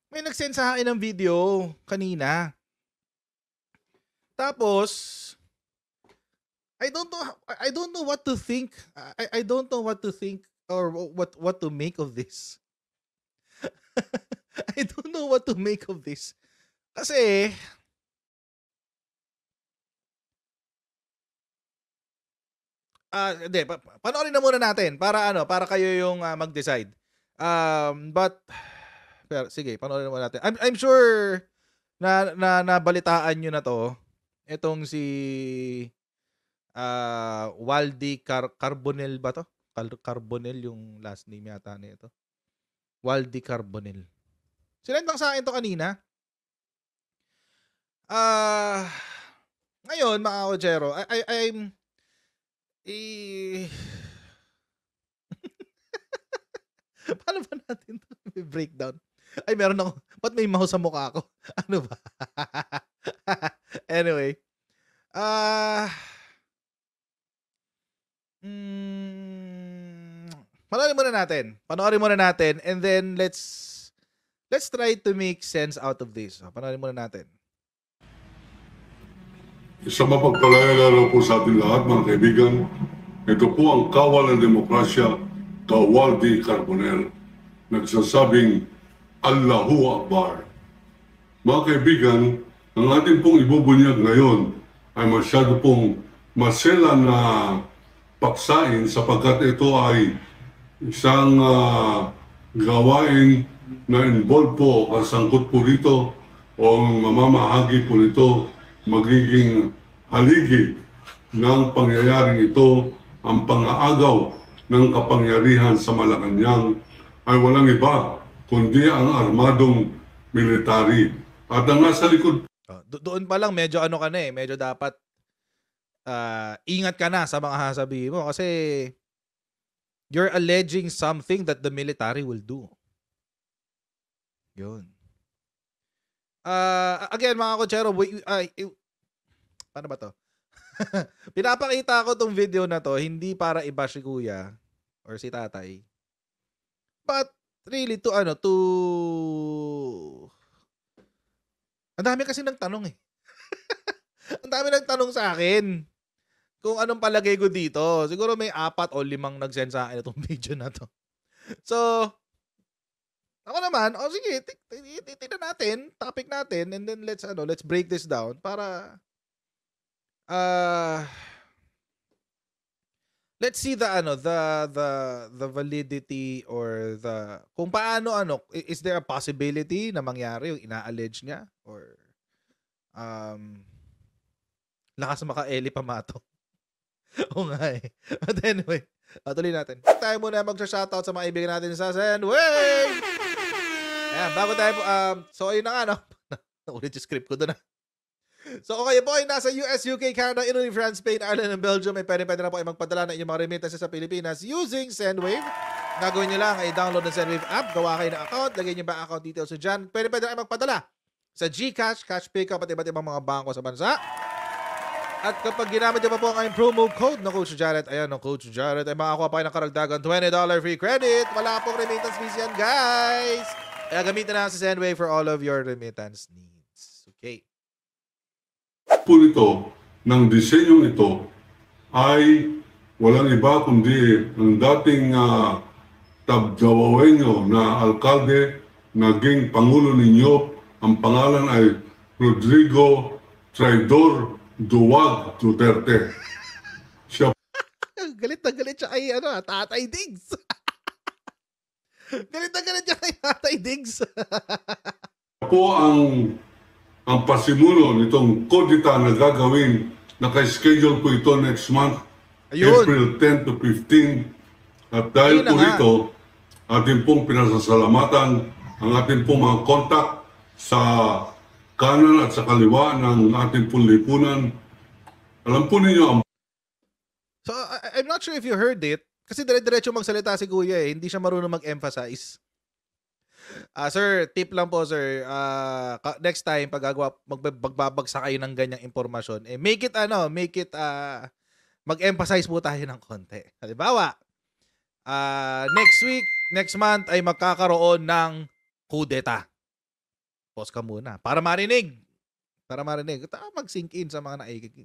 May nag-send sa akin ng video kanina. Tapos, I don't know what to think. I don't know what to think or what to make of this. I don't know what to make of this. Kasi, hindi, panoorin na muna natin para kayo yung mag-decide. But pero sige, panoorin muna natin. I'm sure na nabalitaan niyo na 'to. Itong si Waldy Carbonell ba 'to? Carbonell yung last name yata nito. Waldy Carbonell. Sinend lang sa akin 'to kanina. Ngayon mga kochero, I'm paano ba natin 'to i-breakdown? Ay meron ako, ba't may mouse sa mukha ko? Ano ba? Anyway, panoorin muna natin and then let's try to make sense out of this. Panoorin muna natin. Isang mapagpalayang araw po sa ating lahat, mga kaibigan. Ito po ang kawal ng demokrasya, Waldy Carbonell, nagsasabing Allahu Akbar. Mga kaibigan, ang ating pong ibubunyag ngayon ay masyado pong masela na paksain sapagkat ito ay isang gawain na involved po, kasangkot po rito o mamamahagi po nito magiging haligi ng pangyayaring ito. Ang pang-aagaw ng kapangyarihan sa Malacanang ay walang iba kundi ang armadong military. At ang nasa likod doon pa lang medyo ano ka na medyo dapat ingat ka na sa mga sasabihin mo kasi you're alleging something that the military will do. Yun. Again mga kochero, paano ba to? Pinapakita ko tong video na to hindi para i-bash si kuya or si tatay. But really to ang dami kasi ng tanong eh. Ang dami ng tanong sa akin. Kung anong palagay ko dito. Siguro may 4 o 5 nag-send sa akin itong video na to. So, ako naman, sige, tingnan natin, topic natin, and then let's break this down para let's see the validity or kung paano is there a possibility na mangyari yung ina-allege niya or lakas maka-eli pamato. Oo nga eh. But anyway, tuloy natin. Tayo muna mag-shoutout sa mga ibigan natin sa Sendwave! Ayan, bago tayo so ayun na nga naulit yung script ko doon So kung kayo po ay nasa US, UK, Canada, Italy, France, Spain, Ireland, and Belgium, ay pwede na po ay magpadala ng inyong mga remittances sa Pilipinas using Sendwave. Gagawin nyo lang ay download ng Sendwave app, gawa kayo ng account, lagay nyo ba account details nyo dyan. Pwede na ay magpadala sa GCash, Cash Pickup, at iba't ibang mga bangko sa bansa. At kapag ginamit nyo pa po ang promo code ng Coach Jared, ayan, ng Coach Jared, ay makakuha pa kayo ng karagdagan $20 free credit. Wala pong remittance fees yan, guys. Kaya gamitin na sa Sendwave for all of your remittance needs. Okay. po nito, ng disenyong ito, ay walang iba kundi ang dating Tabdawawenyo na alkalde, naging pangulo ninyo. Ang pangalan ay Rodrigo Traidor Duwag Duterte. Siya galit na galit siya kay Tatay Diggs. Galit na galit siya kay Tatay Diggs. po ang pasimulo nitong kodita na gagawin. Naka-schedule po ito next month, Ayun. April 10 to 15. At dahil po rito, ating pong pinasasalamatan ang ating pong mga kontak sa kanan at sa kaliwa ng ating pong lipunan. Alam po ninyo ang... So, I'm not sure if you heard it, kasi dire-diretso magsalita si Kuya eh. Hindi siya marunong mag-emphasize. Sir, tip lang po sir, next time pag magbabagsak kayo ng ganyang impormasyon, make it mag-emphasize po tayo ng konti. Halimbawa, next week, next month ay magkakaroon ng kudeta. Pause ka muna. Para marinig. Mag-sink in sa mga naikik.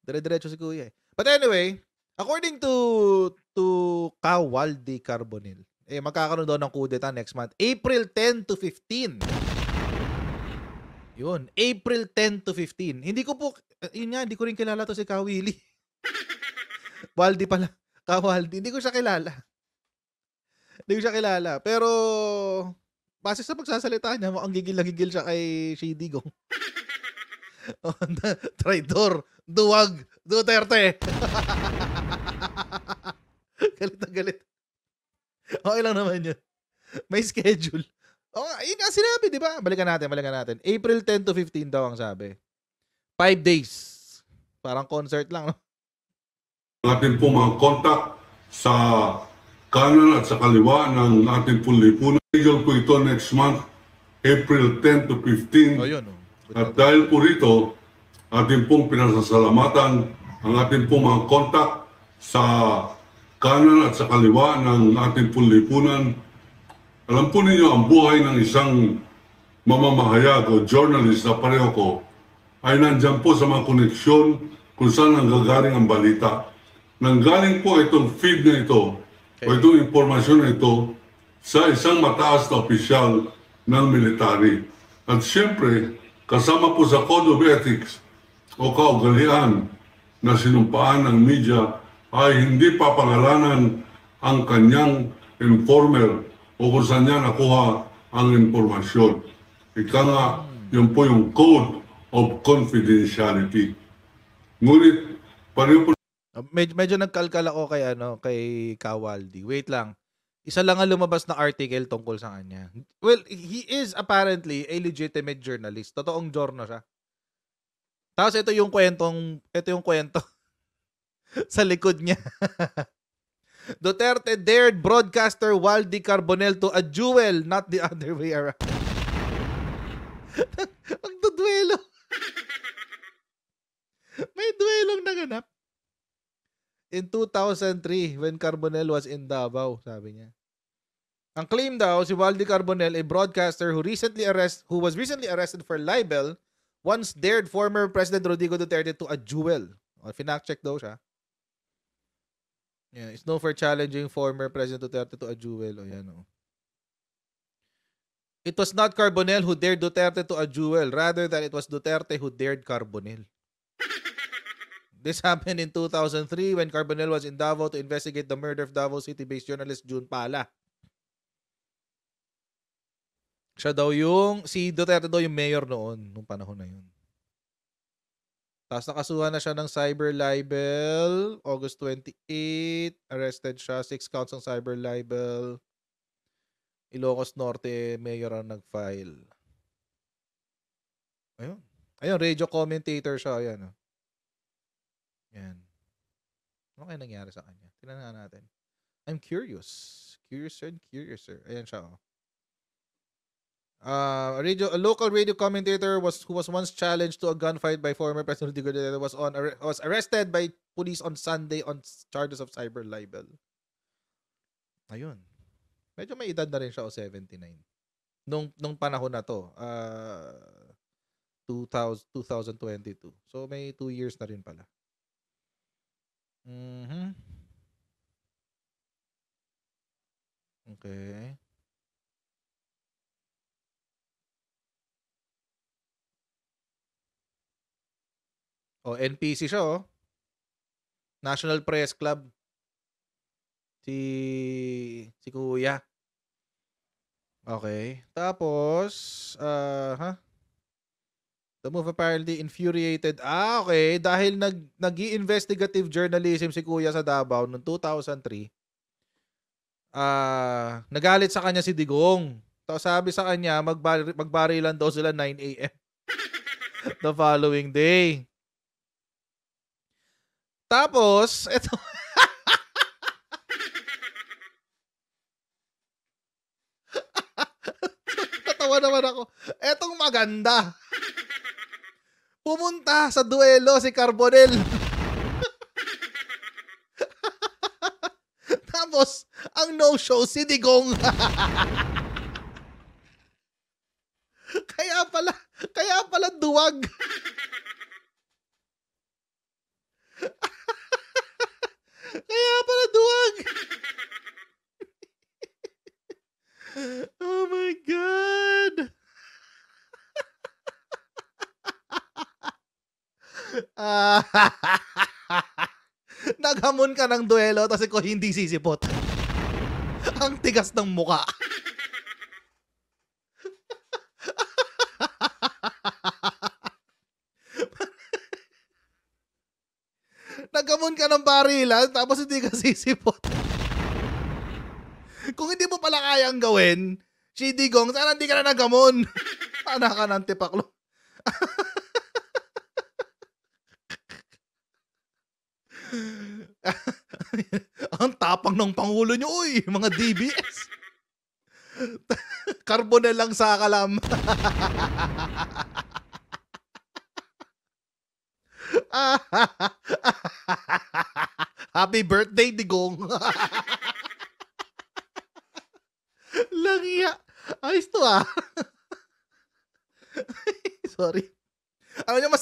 Dire-diretso si Kuya eh. But anyway, according to Kawal D. Carbonell, magkakaroon daw ng kudeta next month. April 10 to 15. Yun. April 10 to 15. Hindi ko rin kilala to si Kawili. Waldi pala. Kawaldi. Hindi ko siya kilala. Pero, base sa pagsasalita niya, mukhang gigil na gigil siya kay Shady Gong. Traidor, duwag, Duterte. Galit na galit. Okay lang naman yun. May schedule. Yun nga sinabi, di ba? Balikan natin. April 10 to 15 daw ang sabi. 5 days. Parang concert lang, no? Atin pong mga kontak sa kanan at sa kaliwa ng ating pong lipunan. Legal po ito next month, April 10 to 15. Yun. At dahil po rito, ating pong pinasasalamatan ang ating pong mga kontak sa kanan at sa kaliwa ng ating pong lipunan. Alam po ninyo, ang buhay ng isang mamamahayag o journalist na pareho ko ay nandyan po sa mga koneksyon kung saan nanggagaling ang balita. Nanggaling po itong feed na ito o itong impormasyon na ito sa isang mataas na opisyal ng military. At siyempre, kasama po sa Code of Ethics o kaugalian na sinumpaan ng media ay hindi papangalanan ang kanyang informer o kung saan niya nakuha ang informasyon. Ika nga, yun po yung Code of Confidentiality. Ngunit, pareho po medyo nagkalkal ako kay Kawaldi. Wait lang. Isa lang ang lumabas na article tungkol sa kanya. Well, he is apparently a legitimate journalist. Totoong journal siya. Tapos ito yung kwento sa likod niya. Duterte dared broadcaster Waldi Carbonell to a duel, not the other way around. Magduduelo. May duelong naganap. In 2003, when Carbonell was in Davao, sabi niya. Ang claim daw, si Waldi Carbonell, a broadcaster who was recently arrested for libel, once dared former President Rodrigo Duterte to a duel. Finact-check daw siya. Yeah, it's known for challenging former President Duterte to a duel. It was not Carbonell who dared Duterte to a duel, rather than it was Duterte who dared Carbonell. This happened in 2003 when Carbonell was in Davao to investigate the murder of Davao City-based journalist June Pala. Si Duterte daw yung mayor noon, nung panahon na yun. Tapos nakasuhan na siya ng cyber libel, August 28, arrested siya, 6 counts ng cyber libel. Ilocos Norte, mayor ang nag-file. Ayun, radio commentator siya, ayan. Yan. Ano kaya nangyari sa kanya? Tingnan nga natin. I'm curious. Curiouser. Ayan siya, A local radio commentator who was once challenged to a gunfight by former President Rodrigo Duterte was arrested by police on Sunday on charges of cyber libel. Ayun. Medyo may edad na rin siya, 79. Nung panahon na to, 2022. So may 2 years na rin pala. Okay. NPC siya, National Press Club. Si Kuya. Okay. Tapos, the move apparently infuriated. Okay. Dahil nag-i-investigative journalism si Kuya sa Davao noong 2003, nagalit sa kanya si Digong. Tapos sabi sa kanya, magbarilan daw sila 9 a.m. the following day. Tapos, eto. Tatawa naman ako. Etong maganda. Pumunta sa duelo si Carbonell. Tapos, ang no-show si Digong. Kaya duwag. Kaya pala duwag. Oh my God. Naghamon ka ng duelo tapos ko hindi sisipot. Ang tigas ng muka. Naghamon ka ng barilan tapos hindi ka sisipot. Kung hindi mo pala kayang gawin, Shidigong, sana hindi ka na naghamon. Anak ka ng tipaklo. Ang tapang ng Pangulo nyo, uy, mga DBS. Carbonel lang sa kalam. Happy birthday, Digong. Langya. Ayos to ah. Sorry. Alam niyo,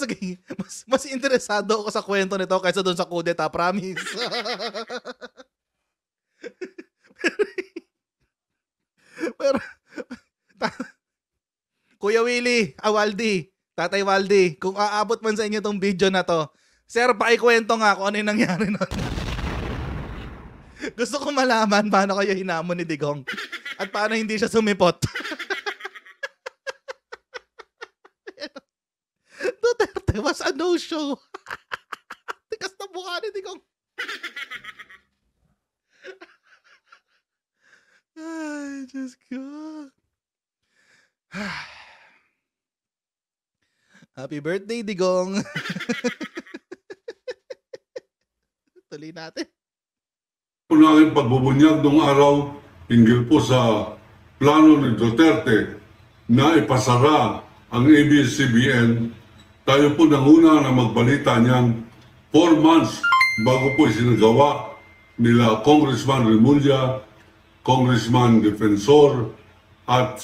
mas interesado ako sa kwento nito kaysa doon sa kudeta, promise. pero Kuya Willie, Waldy, Tatay Waldy, kung aabot man sa inyo tong video na to, sir, paikwento nga kung ano yung nangyari nun. Gusto ko malaman paano kayo hinamon ni Digong at paano hindi siya sumipot. Duterte was a no-show. Tikas na mukha ni Digong. Ay, Diyos ko. Happy birthday, Digong. Tuloy natin. Po natin pagbubunyag noong araw hinggil po sa plano ni Duterte na ipasara ang ABS-CBN. Tayo po nanguna na magbalita niyan 4 months bago po isinagawa nila Congressman Remulla, Congressman Defensor at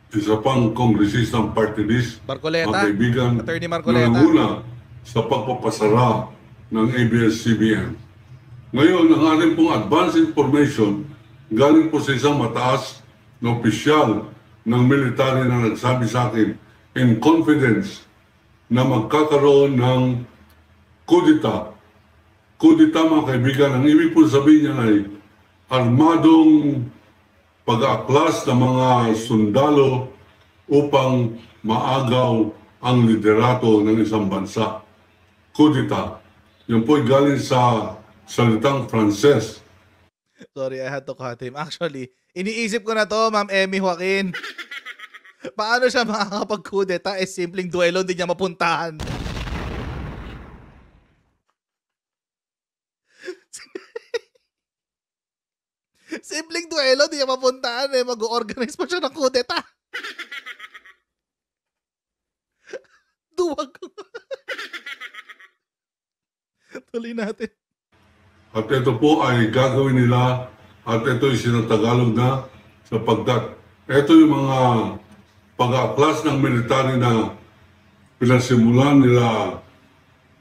isa pang kongresistang party list, Marcoleta, mga kaibigan, Attorney na Marcoleta. nanguna sa pagpapasara ng ABS-CBN. Ngayon, ang ating pong advance information galing po sa isang mataas na opisyal ng military na nagsabi sa akin in confidence na magkakaroon ng kudita. Kudita, mga kaibigan, ang ibig po sabihin niya ay armadong pag-aaklas ng mga sundalo upang maagaw ang liderato ng isang bansa. Kudita. Yan po ay galing sa salitang Frances. Sorry, I had to cut him. Actually, iniisip ko na to, Ma'am Emmy Joaquin. Paano siya makakapag-kudeta? Simpleng duelo, hindi niya mapuntahan. Simpleng duelo, hindi niya mapuntahan. Mag-organize pa siya ng kudeta. Duwag ko. Tuloy natin. At ito po ay gagawin nila at ito ay sinatagalog na sapagkat ito yung mga pag-aaklas ng military na pinasimulan nila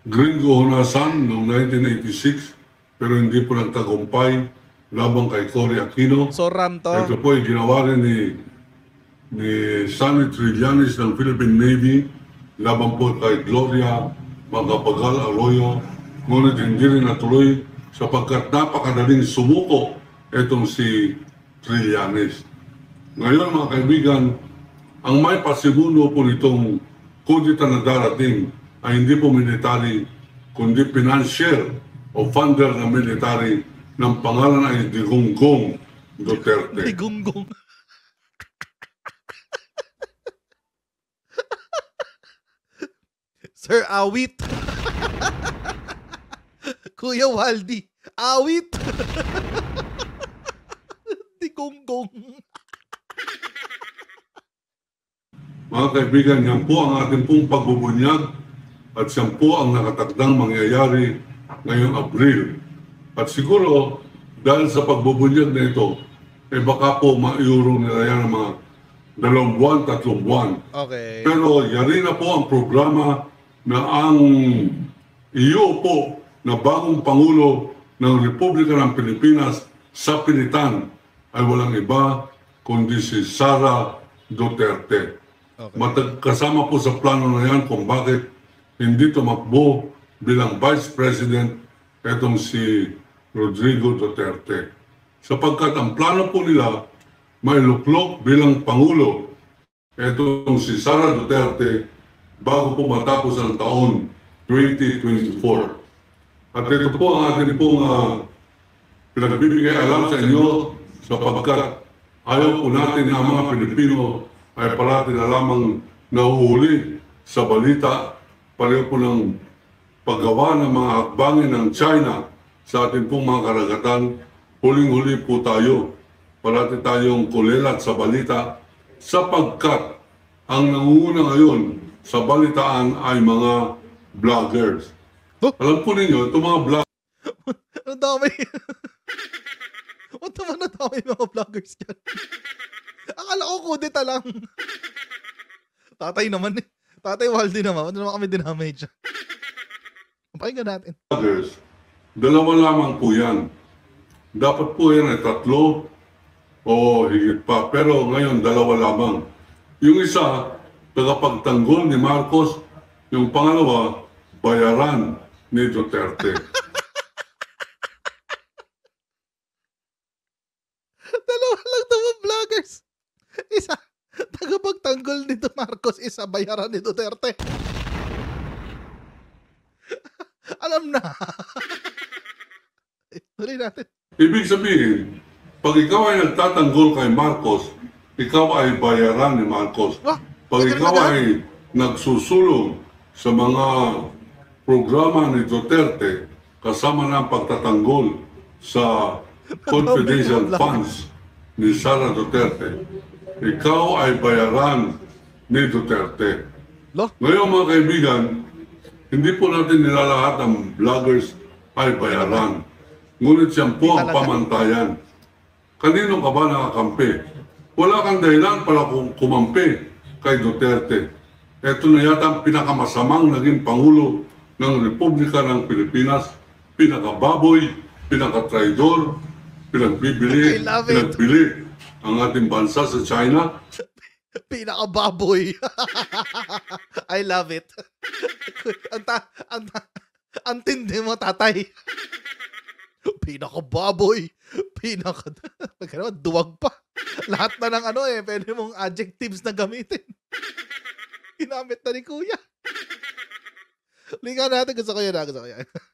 Gringo Honasan noong 1986 pero hindi po nagtagumpay labang kay Cory Aquino. So Ram to. Ito po ay ginawa rin ni Sonny Trillanes ng Philippine Navy laban po kay Gloria Macapagal Arroyo. Ngunit hindi rin natuloy sapagkat napakadaling sumuko itong si Trillanes. Ngayon, mga kaibigan, ang may pasimuno po nitong kudita na darating ay hindi po military, kundi financier o funder ng military ng pangalan ay Digong Duterte. Digong. Sir Awit. Kuya Waldy. Awit. Digong. Mga kaibigan, yan po ang ating pong pagbubunyag at yan po ang nakatakdang mangyayari ngayong Abril. At siguro, dahil sa pagbubunyag na ito, baka po maiuro nila yan ang mga 2 buwan, 3 buwan. Okay. Pero yari na po ang programa na ang iuupo na bagong Pangulo ng Republika ng Pilipinas sa pilitan ay walang iba kundi si Sara Duterte. Okay. Kasama po sa plano na yan kung bakit hindi tumakbo bilang Vice President etong si Rodrigo Duterte. Sapagkat ang plano po nila may luklok bilang Pangulo etong si Sara Duterte bago po matapos ang taon 2024. At ito po ang ating pong pinagbibigay alam sa inyo sapagkat ayaw po natin na ang mga Pilipino ay parati na lamang nahuhuli sa balita, pareho po ng paggawa ng mga hakbangin ng China sa ating pong mga karagatan. Huling-huli po tayo, parati tayong kulelat sa balita sapagkat ang nangunguna ngayon sa balitaan ay mga vloggers. Oh? Alam po ninyo, itong mga vloggers, Ang dami. Ba't naman nadami mga vloggers dyan? Akala ko kudeta lang. Tatay naman eh. Tatay Waldi naman. Ano naman kami dinamage? Pakinggan natin. dalawa lamang po yan. Dapat po yan ay 3 o higit pa. Pero ngayon, 2 lamang. Yung isa, tagapagtanggol ni Marcos. Yung pangalawa, bayaran ni Duterte. Dalawa lang naman vloggers. Isa, tagapagtanggol nito Marcos. Isa, bayaran ni Duterte. Alam na. Tuloy natin. Ibig sabihin, pag ikaw ay nagtatanggol kay Marcos, ikaw ay bayaran ni Marcos. Wah, Pag ikaw ay nagsusulong sa mga programa ni Duterte, kasama na ang pagtatanggol sa confidential funds ni Sara Duterte, ikaw ay bayaran ni Duterte. Lo? Ngayon mga kaibigan, hindi po natin nilalahat ang vloggers ay bayaran. Ngunit siyan po ang pamantayan. Kanino ka ba nakakampi? Wala kang dahilan para kumampi kay Duterte. Ito na yata ang pinakamasamang naging Pangulo ng Republika ng Pilipinas. Pinakababoy, pinakatraidor, pinagbibili, I love it. pinagbili ang ating bansa sa China. Pinakababoy. I love it. Ang tindi mo, tatay. Pinakababoy. Duwag pa. Lahat na ng pwede mong adjectives na gamitin. Ginamit na ni Kuya. Lingan natin, gusto ko yan.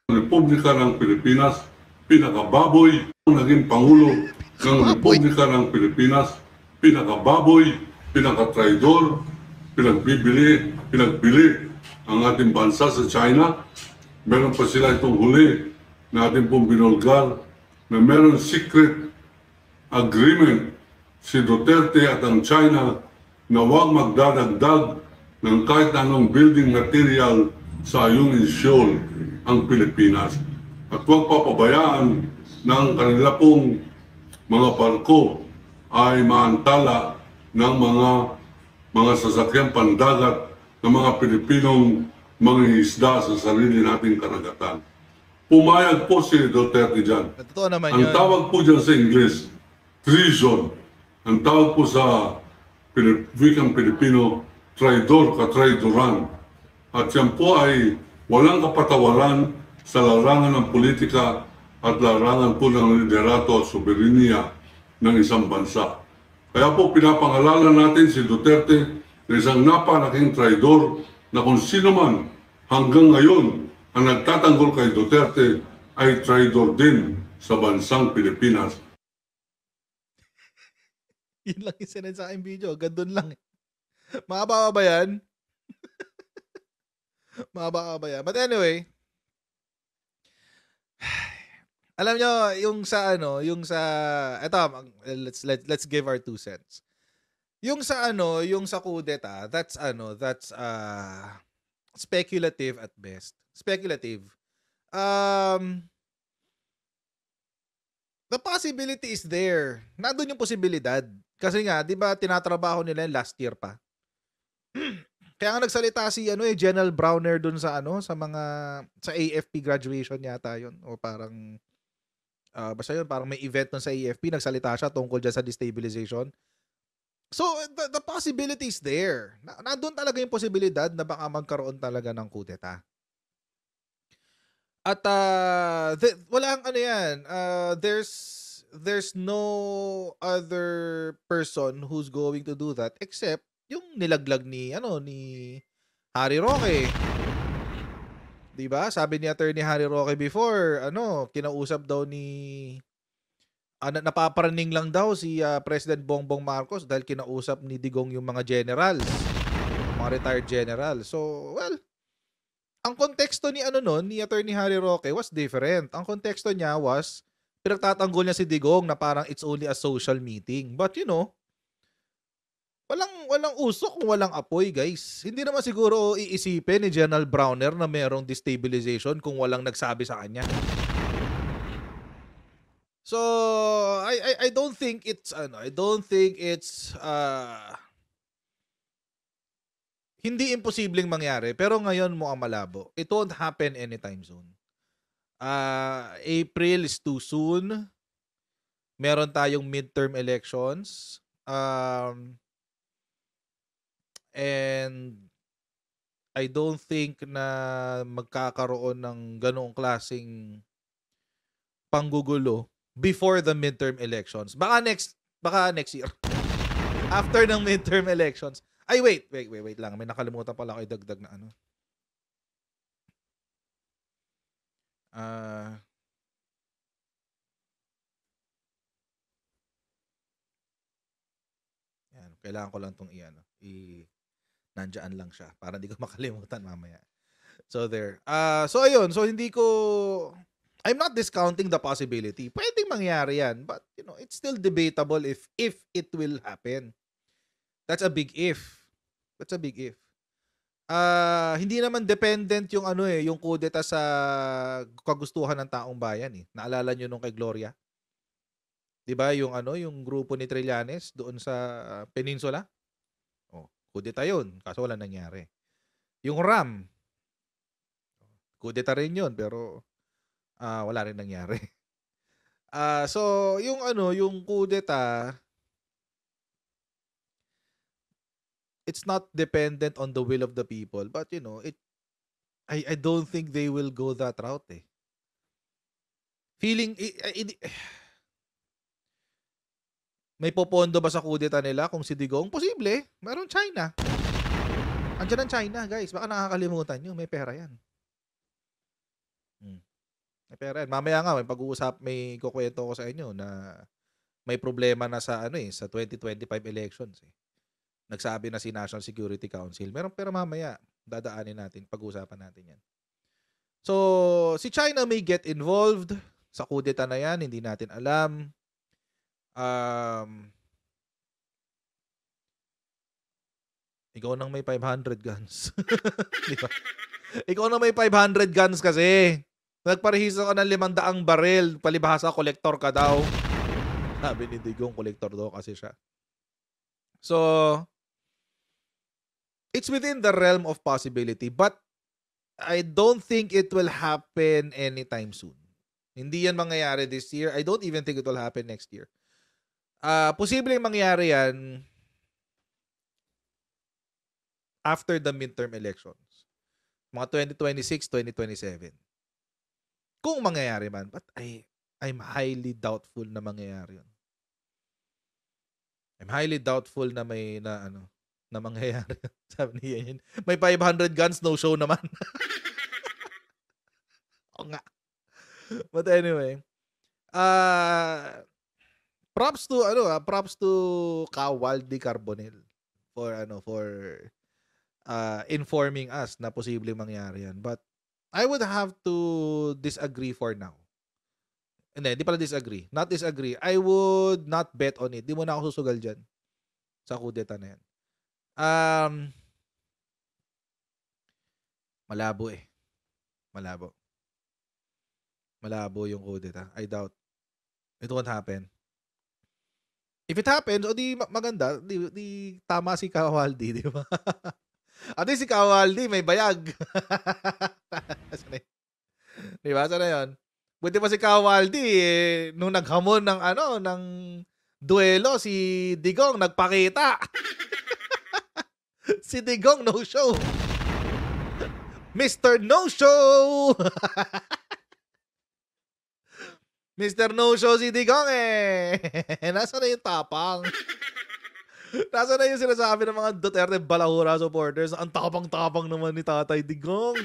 Republika ng Pilipinas, pinakababoy ang naging Pangulo ng Republika ng Pilipinas, pinakababoy, pinakatraidor, pinagbili ang ating bansa sa China. Meron pa sila itong huli na ating pong binulgar na meron secret agreement si Duterte at ang China na huwag magdadagdag ng kahit anong building material sa Ayungin Shoal ang Pilipinas. At huwag papabayaan ng kanila pong mga barko ay maantala ng mga sasakyang pandagat ng mga Pilipinong mangingisda sa sarili nating karagatan. Pumayag po si Duterte dyan. Totoo naman Ang yun. tawag po dyan sa English, treason. Ang tawag po sa wikang Pilipino, traidor, katraidoran. At yan po ay walang kapatawaran sa larangan ng politika at larangan po ng liderato at soberenya ng isang bansa. Kaya po pinapangalanan natin si Duterte na isang napalaking traidor na kung sino man hanggang ngayon ang nagtatanggol kay Duterte ay traidor din sa bansang Pilipinas. Yun lang yung sinend sa aking video. Gandun lang. Mahaba ba yan? Mahaba ba yan? But anyway, alam nyo, yung sa eto, let's give our 2 cents. Yung sa kudeta, that's speculative at best. Speculative. The possibility is there. Nandun yung posibilidad. Kasi nga, 'di ba tinatrabaho nila yan last year pa. Kaya nga nagsalita si ano eh, General Browner dun sa ano, sa AFP graduation yata yun. O parang, basta yun, parang may event dun sa AFP, nagsalita siya tungkol dyan sa destabilization. So, the possibility is there. Nandun talaga yung posibilidad na baka magkaroon talaga ng kudeta. At walang ano yan, there's no other person who's going to do that except yung nilaglag ni Harry Roque. 'Di ba? Sabi ni Attorney Harry Roque before, kinausap daw napaparaning lang daw si President Bongbong Marcos dahil kinausap ni Digong yung mga generals, yung mga retired general. So, well, ang konteksto ni Attorney Harry Roque was different. Ang konteksto niya was pinagtatanggol niya si Digong na parang it's only a social meeting. But walang usok kung walang apoy, guys. Hindi naman siguro iisipin ni General Browner na merong destabilization kung walang nagsabi sa kanya. So, I don't think it's hindi imposibleng mangyari, pero ngayon mukhang malabo. It won't happen anytime soon. April is too soon. Meron tayong midterm elections. And I don't think na magkakaroon ng ganoong klaseng panggugulo before the midterm elections. Baka next year. After ng midterm elections. Ay, wait lang. May nakalimutan pala ako idagdag na ano. Yan, kailangan ko lang tong nandiyan lang siya para hindi ko makalimutan mamaya. So there. So ayun, so I'm not discounting the possibility. Pwedeng mangyari yan, but it's still debatable if it will happen. That's a big if. Hindi naman dependent yung yung kudeta sa kagustuhan ng taong bayan eh. Naalala niyo nung kay Gloria? 'Di ba yung grupo ni Trillanes doon sa Peninsula? Oh, kudeta 'yun, kaso wala nangyari. Yung RAM, kudeta rin 'yun pero wala rin nangyari. So yung kudeta, it's not dependent on the will of the people, but I don't think they will go that route eh. May popondo ba sa kudeta nila kung si Digong? Posible. Meron China. Andiyan ang China, guys. Baka nakakalimutan nyo. May pera yan. May pera yan. Mamaya nga, may kukwento ko sa inyo na may problema na sa sa 2025 elections eh. Nagsabi na si National Security Council. Pero mamaya, dadaanin natin. Pag-uusapan natin yan. So, si China may get involved sa kudeta na yan. Hindi natin alam. Ikaw nang may 500 guns. Di ba? Ikaw nang may 500 guns kasi. Nagparehisa ka ng 500 baril. Palibhasa, kolektor ka daw. Sabi ni Digong, kolektor daw kasi siya. So, it's within the realm of possibility. But, I don't think it will happen anytime soon. Hindi yan mangyayari this year. I don't even think it will happen next year. Posibleng mangyari yan after the midterm elections. Mga 2026, 2027. Kung mangyayari man. But I'm highly doubtful na mangyayari yun. I'm highly doubtful na na mangyayari. Sabi niya yun. May 500 guns, no show naman. O nga. But anyway. Props to Kawaldi Carbonell for informing us na posibleng mangyari yan. But I would have to disagree for now. Hindi pala disagree. Not disagree. I would not bet on it. Di mo na ako susugal dyan sa kudeta na yan. Malabo eh. Malabo yung kudeta. I doubt. It won't happen. If it happens, o di maganda, di tama si Kawaldi, di ba? At least si Kawaldi may bayag. Di ba? Sana yun? Buti pa si Kawaldi, nung naghamon ng ng duelo, si Digong nagpakita. Si Digong no show. Mr. No Show. Mr. No Show si Digong eh. Nasaan na yung tapang? Nasaan na yung sinasabi ng mga Duterte Balahura supporters? Ang tapang-tapang naman ni Tatay Digong.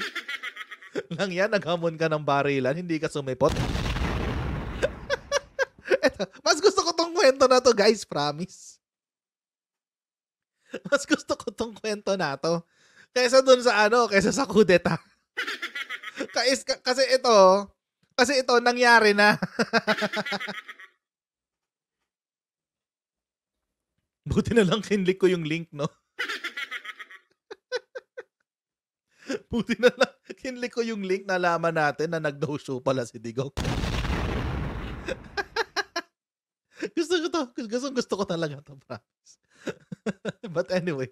Lang yan, naghamon ka ng barilan, hindi ka sumipot. Eto, mas gusto ko tong kwento na to, guys, promise. Mas gusto ko tong kwento na to. Kaysa dun sa kaysa sa kudeta. Kasi ito, nangyari na. Buti na lang kinlik ko yung link, no? Buti na lang kinlik ko yung link, nalaman natin na nag-no show pala si Digong. Gusto ko talaga to, promise. But anyway.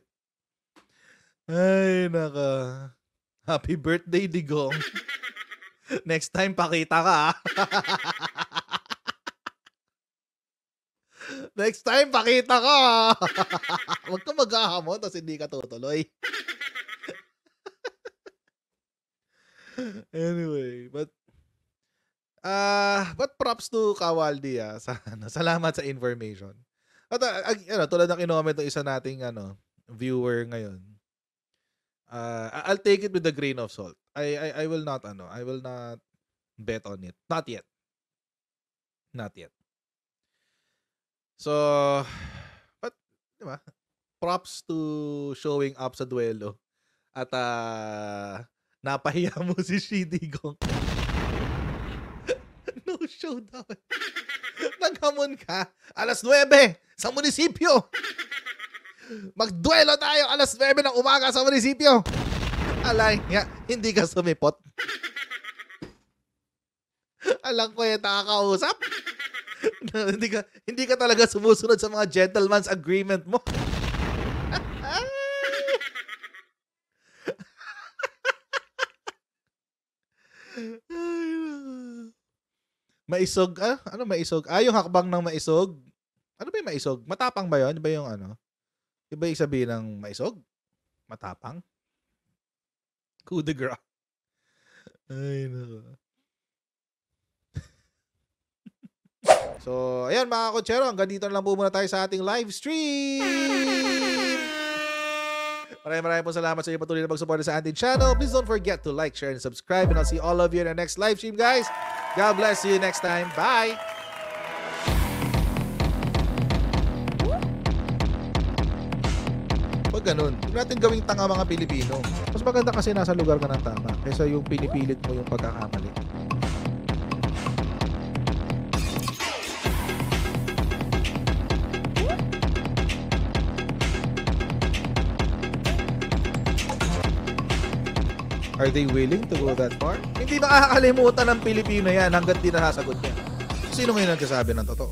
Ay, naka. Happy birthday, Digong. Next time, pakita ka, ha? Next time, pakita ka, ha? Huwag ka maghahamon, tapos hindi ka tutuloy. Anyway, but props to Kawaldi, salamat sa information. At tulad ng kinoment ng isa nating viewer ngayon. I'll take it with a grain of salt. I will not bet on it. Not yet. So, but diba? Props to showing up sa duelo. At napahiya mo si Digong. No show daw. Naghamon ka. 9:00 sa munisipyo. Magduelo tayo 9:00 ng umaga sa munisipyo. Alay, hindi ka sumipot. Alang ko yung nakakausap. hindi ka talaga sumusunod sa mga gentleman's agreement mo. Maisog, ano maisog? Yung hakbang ng maisog. Ano ba yung maisog? Matapang ba yun? Di ba yung Iba yung sabihin ng maisog? Matapang? Coup de grace. Ay, no. So, ayan mga kotsero, hanggang dito na lang po muna tayo sa ating live stream. Maraming po salamat sa inyo patuloy na pagsuporta sa ating channel. Please don't forget to like, share, and subscribe. And I'll see all of you in our next live stream, guys. God bless you next time. Bye! Pag ganun, huwag natin gawing tanga mga Pilipino. Mas maganda kasi nasa lugar ka ng tama kaysa yung pinipilit mo yung pagkakamali. Are they willing to go that far? Hindi makakalimutan ng Pilipino yan hanggat di nasasagot niya. Sino ngayon nagsasabi ng totoo?